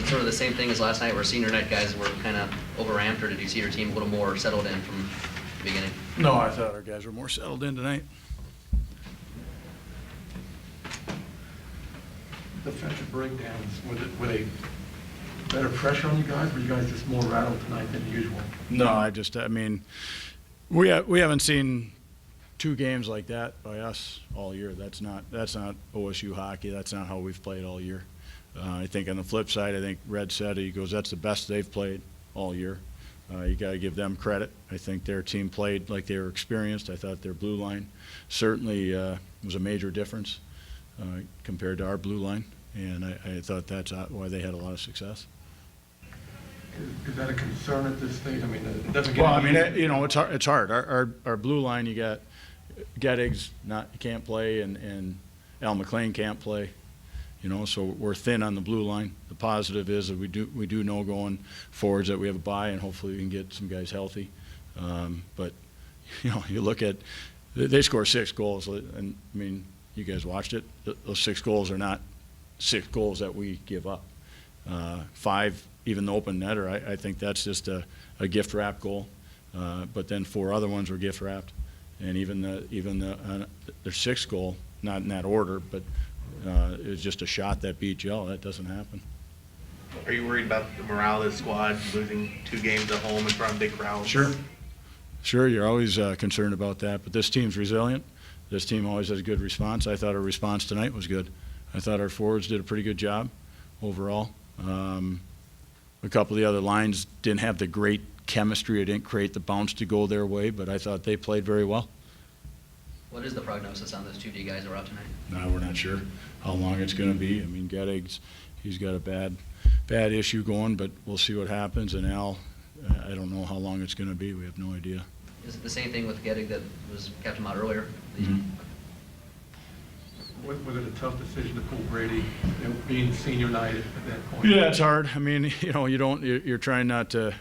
sort of the same thing as last night where senior night guys were kind of overamped, or did you see your team a little more settled in from the beginning? No, I thought our guys were more settled in tonight. Defensive breakdowns, were they better pressure on you guys? Were you guys just more rattled tonight than usual? No, I mean, we haven't seen two games like that by us all year. That's not OSU hockey. That's not how we've played all year. I think on the flip side, I think Red said, he goes, that's the best they've played all year. You got to give them credit. I think their team played like they were experienced. I thought their blue line certainly was a major difference compared to our blue line, and I thought that's why they had a lot of success. Is that a concern at this stage? I mean, it doesn't get. Well, I mean, it's hard. Our blue line, you got Gettigs can't play, and Al McLean can't play. So we're thin on the blue line. The positive is that we do know going forwards that we have a bye, and hopefully we can get some guys healthy. But you look at they score 6 goals, and I mean, you guys watched it. Those 6 goals are not 6 goals that we give up. 5, even the open netter, I think that's just a gift wrap goal. But then 4 other ones were gift wrapped, and even their 6th goal, not in that order, but it was just a shot that beat Joe. That doesn't happen. Are you worried about the morale of the squad, losing 2 games at home in front of big crowds? Sure, you're always concerned about that, but this team's resilient. This team always has a good response. I thought our response tonight was good. I thought our forwards did a pretty good job overall. A couple of the other lines didn't have the great chemistry. It didn't create the bounce to go their way, but I thought they played very well. What is the prognosis on those 2 D guys that were out tonight? No, we're not sure how long it's going to be. I mean, Gettigs, he's got a bad issue going, but we'll see what happens. And Al, I don't know how long it's going to be. We have no idea. Is it the same thing with Gettig that was kept him out earlier? Mm-hmm. Was it a tough decision to pull Brady, being senior night at that point? Yeah, it's hard. I mean, you're trying not to,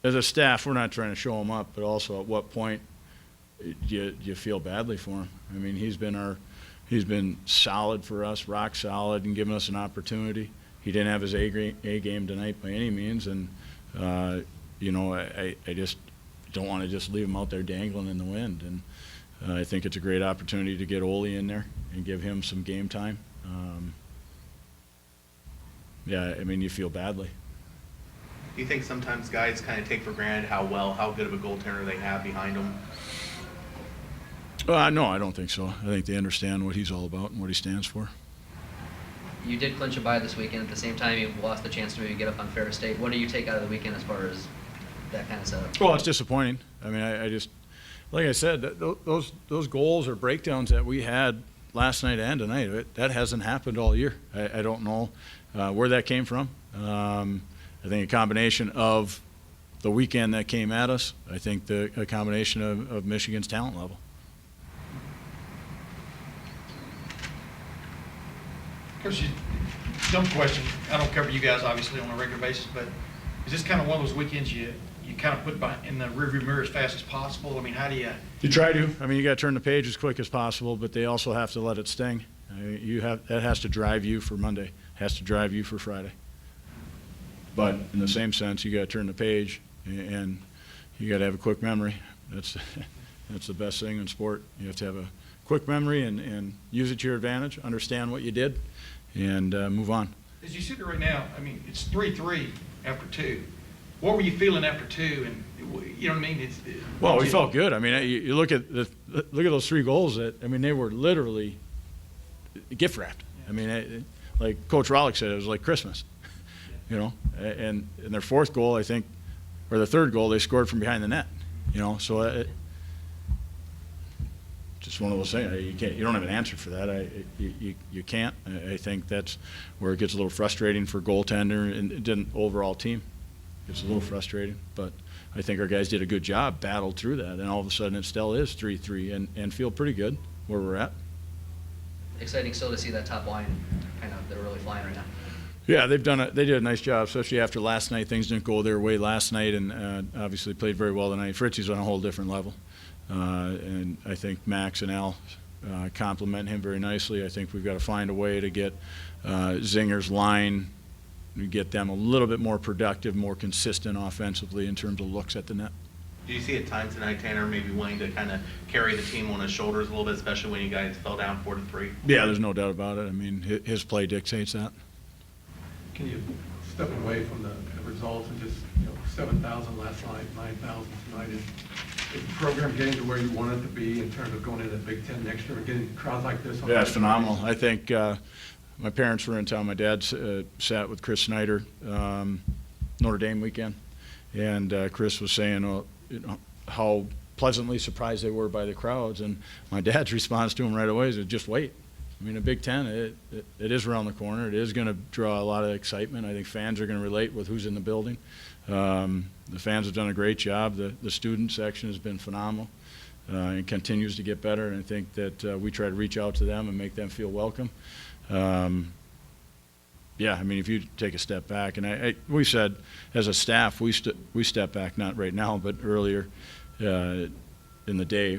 as a staff, we're not trying to show him up, but also at what point do you feel badly for him? I mean, he's been solid for us, rock solid, and given us an opportunity. He didn't have his A game tonight by any means, and I just don't want to just leave him out there dangling in the wind. And I think it's a great opportunity to get Ole in there and give him some game time. Yeah, I mean, you feel badly. Do you think sometimes guys kind of take for granted how good of a goaltender they have behind them? No, I don't think so. I think they understand what he's all about and what he stands for. You did clinch a bye this weekend. At the same time, you lost the chance to maybe get up on Ferris State. What do you take out of the weekend as far as that kind of setup? Well, it's disappointing. I mean, I just, like I said, those goals or breakdowns that we had last night and tonight, that hasn't happened all year. I don't know where that came from. I think a combination of the weekend that came at us. I think a combination of Michigan's talent level. Coach, dumb question. I don't cover you guys obviously on a regular basis, but is this kind of one of those weekends you kind of put in the rearview mirror as fast as possible? I mean, how do you? You try to. I mean, you got to turn the page as quick as possible, but they also have to let it sting. That has to drive you for Monday. Has to drive you for Friday. But in the same sense, you got to turn the page, and you got to have a quick memory. That's the best thing in sport. You have to have a quick memory and use it to your advantage. Understand what you did, and move on. As you sit there right now, I mean, it's 3-3 after 2. What were you feeling after 2? And you know what I mean? Well, we felt good. I mean, you look at those 3 goals. They were literally gift wrapped. I mean, like Coach Rollick said, it was like Christmas. And their 4th goal, I think, or the 3rd goal, they scored from behind the net. So just one of those things. You don't have an answer for that. You can't. I think that's where it gets a little frustrating for goaltender and it didn't overall team. It's a little frustrating, but I think our guys did a good job, battled through that, and all of a sudden it still is 3-3 and feel pretty good where we're at. Exciting still to see that top line kind of, they're really flying right now. Yeah, they did a nice job, especially after last night. Things didn't go their way last night, and obviously played very well tonight. Fritzy's on a whole different level, and I think Max and Al complement him very nicely. I think we've got to find a way to get Zinger's line we get them a little bit more productive, more consistent offensively in terms of looks at the net. Do you see at times tonight, Tanner, maybe wanting to kind of carry the team on his shoulders a little bit, especially when you guys fell down 4-3? Yeah, there's no doubt about it. I mean, his play dictates that. Can you step away from the results and just, 7,000 last night, 9,000 tonight? Is the program getting to where you want it to be in terms of going into the Big Ten next year and getting crowds like this? Yeah, it's phenomenal. I think my parents were in town. My dad sat with Chris Snyder Notre Dame weekend, and Chris was saying how pleasantly surprised they were by the crowds, and my dad's response to him right away is, just wait. I mean, the Big Ten, it is around the corner. It is going to draw a lot of excitement. I think fans are going to relate with who's in the building. The fans have done a great job. The student section has been phenomenal and continues to get better, and I think that we try to reach out to them and make them feel welcome. Yeah, I mean, if you take a step back, and we said as a staff, we step back, not right now, but earlier in the day,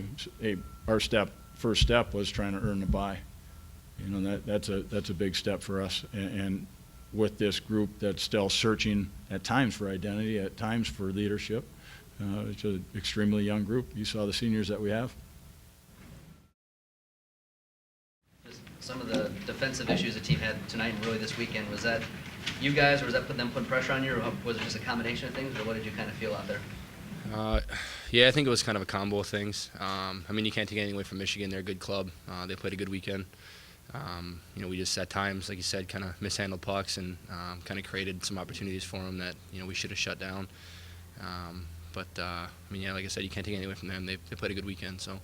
our first step was trying to earn the bye. That's a big step for us, and with this group that's still searching at times for identity, at times for leadership. It's an extremely young group. You saw the seniors that we have. Some of the defensive issues the team had tonight and really this weekend, was that you guys, or was that them putting pressure on you, or was it just a combination of things, or what did you kind of feel out there? Yeah, I think it was kind of a combo of things. I mean, you can't take anything away from Michigan. They're a good club. They played a good weekend. We just at times, like you said, kind of mishandled pucks and kind of created some opportunities for them that we should have shut down. But I mean, yeah, like I said, you can't take anything away from them. They played a good weekend. So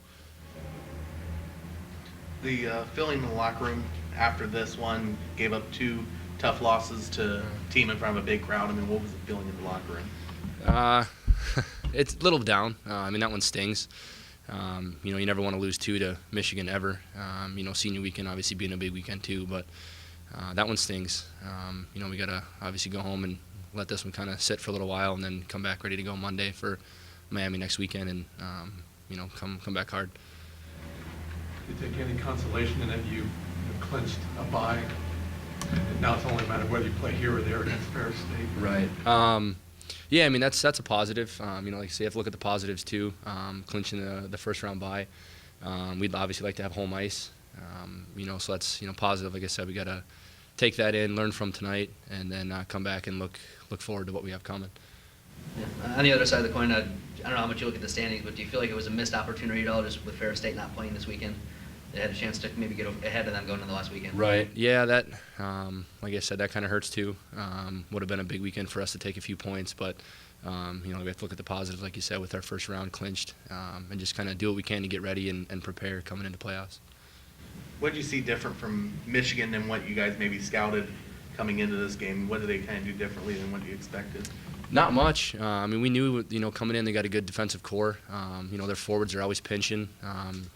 The feeling in the locker room after this one, gave up 2 tough losses to a team in front of a big crowd. I mean, what was the feeling in the locker room? It's a little down. I mean, that one stings. You never want to lose 2 to Michigan ever. Senior weekend obviously being a big weekend too, but that one stings. We got to obviously go home and let this one kind of sit for a little while and then come back ready to go Monday for Miami next weekend and, come back hard. Do you take any consolation in that you clinched a bye? Now it's only a matter of whether you play here or there against Ferris State. Right. Yeah, I mean, that's a positive. Like I say, you have to look at the positives too. Clinching the first round bye. We'd obviously like to have home ice. So that's positive. Like I said, we got to take that in, learn from tonight, and then come back and look forward to what we have coming. Yeah. On the other side of the coin, I don't know how much you look at the standings, but do you feel like it was a missed opportunity at all, just with Ferris State not playing this weekend? They had a chance to maybe get ahead of them going into the last weekend. Right. Yeah, that, like I said, that kind of hurts too. Would have been a big weekend for us to take a few points, but, we have to look at the positives, like you said, with our first round clinched, and just kind of do what we can to get ready and prepare coming into playoffs. What did you see different from Michigan than what you guys maybe scouted coming into this game? What did they kind of do differently than what you expected? Not much. I mean, we knew, coming in, they got a good defensive core. Their forwards are always pinching.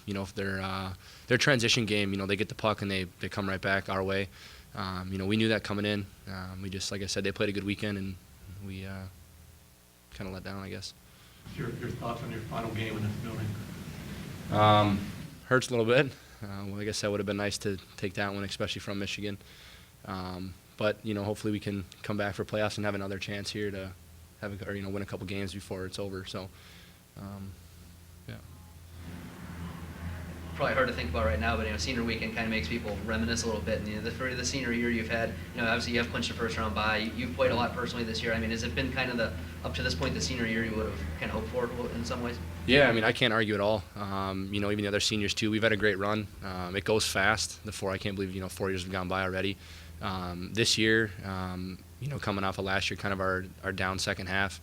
If their transition game, they get the puck and they come right back our way. We knew that coming in. We just, like I said, they played a good weekend and we kind of let down, I guess. Your thoughts on your final game in this building? Hurts a little bit. Like I said, would have been nice to take that one, especially from Michigan. But hopefully we can come back for playoffs and have another chance here to win a couple games before it's over. So, yeah. Probably hard to think about right now, but senior weekend kind of makes people reminisce a little bit. And for the senior year you've had, obviously you have clinched a first round bye. You've played a lot personally this year. I mean, has it been kind of up to this point the senior year you would have kind of hoped for in some ways? Yeah, I mean, I can't argue at all. Even the other seniors too. We've had a great run. It goes fast. I can't believe 4 years have gone by already. This year, coming off of last year, kind of our down second half,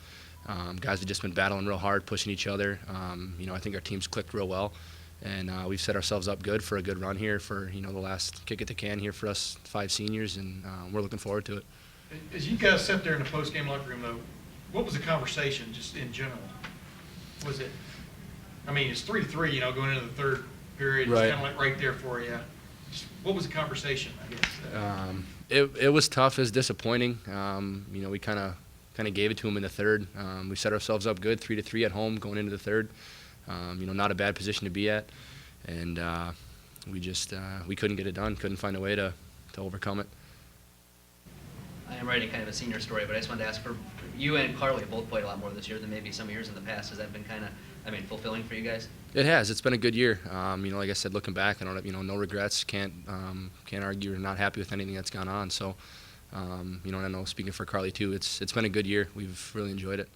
guys have just been battling real hard, pushing each other. I think our team's clicked real well, and we've set ourselves up good for a good run here for the last kick at the can here for us 5 seniors, and we're looking forward to it. As you guys sat there in the post-game locker room, though, what was the conversation just in general? Was it, I mean, it's 3-3, going into the third period. It's Right. kind of like right there for you. Just what was the conversation, I guess? It was tough. It was disappointing. We kind of gave it to them in the third. We set ourselves up good, 3-3 at home going into the third. Not a bad position to be at, and we couldn't get it done. Couldn't find a way to overcome it. I'm writing kind of a senior story, but I just wanted to ask for you and Carly both played a lot more this year than maybe some years in the past. Has that been kind of, I mean, fulfilling for you guys? It has. It's been a good year. Like I said, looking back, I don't have, no regrets. Can't argue or not happy with anything that's gone on. So, and I know speaking for Carly too, it's been a good year. We've really enjoyed it.